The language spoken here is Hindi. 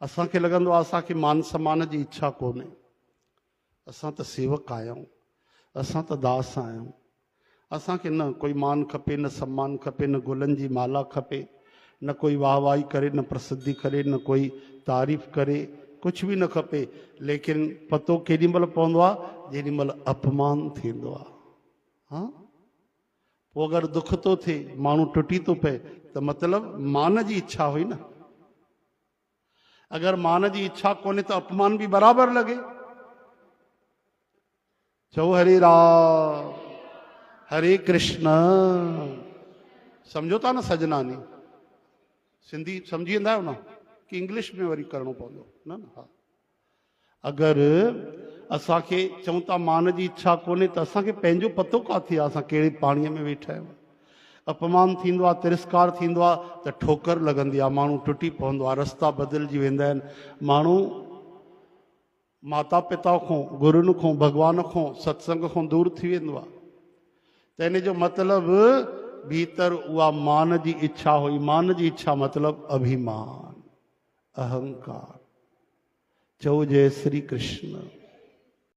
असांखे लॻंदो आहे असांखे मान सम्मान जी इच्छा कोन्हे। असां त सेवक आहियूं, असां त दास आहियूं। असांखे न कोई मान खपे, न सम्मान खपे, न गुलनि जी माला खपे, न कोई वाह वाही करे, न प्रसिद्धि करे, न कोई तारीफ़ करे, कुछ भी न खपे। लेकिन पतो केॾी महिल पवंदो आहे जेॾी महिल अपमान थींदो आहे। हाँ, पोइ अगरि दुख थो थिए, माण्हू टुटी थो पए, त मतिलबु मान जी इच्छा हुई न। अगरि मान जी इच्छा कोन्हे त अपमान भी बराबरि लॻे। चओ हरे राम हरे कृष्ण। समझो था न सजनानी? सिंधी समझी वेंदा आहियो न कि इंग्लिश में वरी करिणो पवंदो? न न, हा। अगरि असांखे चऊं था मान जी इच्छा कोन्हे त असांखे पंहिंजो पतो किथे आहे, असां कहिड़े पाणीअ में वेठा आहियूं। अपमान थींदो आहे, तिरस्कार थींदो आहे त ठोकर लॻंदी आहे, माण्हू टुटी पवंदो आहे, रस्ता बदिलजी वेंदा आहिनि। माण्हू माता पिता खां, गुरुनि खां, भॻवान खां, सत्संग खां दूर थी वेंदो आहे। त इन जो मतिलबु भीतर उहा मान जी इच्छा हुई। मान जी इच्छा मतिलबु अभिमान, अहंकार। चओ जय श्री कृष्ण।